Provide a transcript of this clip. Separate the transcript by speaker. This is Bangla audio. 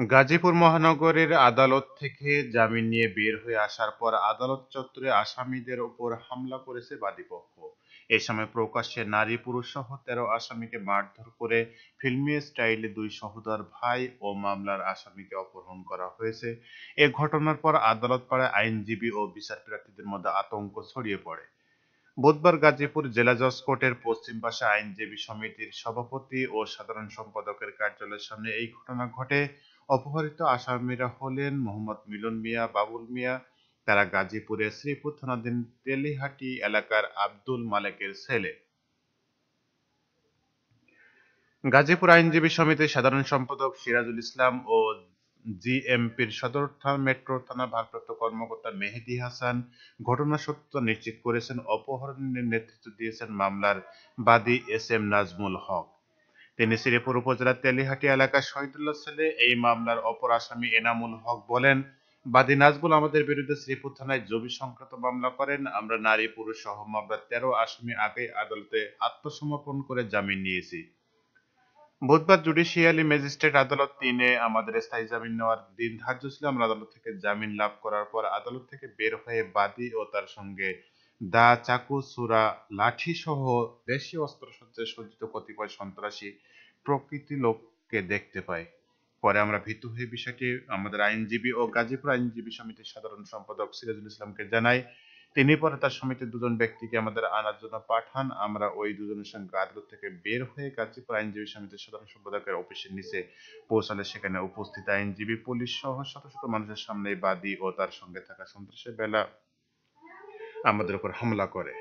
Speaker 1: গাজীপুর মহানগরের আদালত থেকে জামিন নিয়ে বের হয়ে আসার পর আদালত চত্বরে আসামিদের ওপর হামলা করেছে বাদীপক্ষ। এ সময় প্রকাশ্যে নারী পুরুষ সহ ১৩ আসামিকে মারধর করে ফিল্মি স্টাইলে ২ সহোদর ভাই ও মামলার আসামিকে অপহরণ করা হয়েছে। এ ঘটনার পর আদালত পাড়ায় আইনজীবী ও বিচারপ্রার্থীদের মধ্যে আতঙ্ক ছড়িয়ে পড়ে। বুধবার গাজীপুর জেলা জজ কোর্টের পশ্চিম পাশে আইনজীবী সমিতির সভাপতি ও সাধারণ সম্পাদকের কার্যালয়ের সামনে এই ঘটনা ঘটে। অপহৃত আসামিরা হলেন মোহাম্মদ মিলন মিয়া, বাবুল মিয়া। তারা গাজীপুরের শ্রীপুর থানাধীন তেলিহাটি এলাকার আব্দুল মালেকের ছেলে। গাজীপুর আইনজীবী সমিতির সাধারণ সম্পাদক সিরাজুল ইসলাম ও জিএমপির সদর মেট্রো থানার ভারপ্রাপ্ত কর্মকর্তা মেহেদী হাসান ঘটনার সত্যতা নিশ্চিত করেছেন। অপহরণের নেতৃত্ব দিয়েছেন মামলার বাদী এস এম নাজমুল হক। তিনি শ্রীপুর উপজেলার তেলিহাটি এলাকার শহীদুল্লাহ ছেলে। এই মামলার অপর আসামি এনামুল হক বলেন, বাদী নাজমুল আমাদের বিরুদ্ধে শ্রীপুর থানায় জমি সংক্রান্ত মামলা করেন। আমরা নারী পুরুষ সহ মামলার ১৩ আসামি আগেই আদালতে আত্মসমর্পণ করে জামিন নিয়েছি। বুধবার জুডিশিয়ালি ম্যাজিস্ট্রেট আদালত ৩ এ আমাদের স্থায়ী জামিন নেওয়ার দিন ধার্য ছিল। আমরা আদালত থেকে জামিন লাভ করার পর আদালত থেকে বের হয়ে বাদী ও তার সঙ্গে দা, চাকু, ছুরা, লাঠিসহ দেশীয় অস্ত্রশস্ত্রে সজ্জিত কতিপয় সন্ত্রাসী প্রকৃতি লোককে দেখতে পাই। পরে আমরা ভীতু হয়ে বিষয়টি আমাদের আইনজীবী ও গাজীপুর আইনজীবী সমিতির সাধারণ সম্পাদক সিরাজুল ইসলামকে জানাই। তিনি পরে তার সমিতির ২ জন ব্যক্তিকে আমাদের আনার জন্য পাঠান। আমরা ওই ২ জনের সঙ্গে আদালত থেকে বের হয়ে গাজীপুর আইনজীবী সমিতির সাধারণ সম্পাদকের অফিসের নিচে পৌঁছালে সেখানে উপস্থিত আইনজীবী, পুলিশ সহ শত শত মানুষের সামনে বাদী ও তার সঙ্গে থাকা সন্ত্রাসী বেলা আমাদের উপর হামলা করে।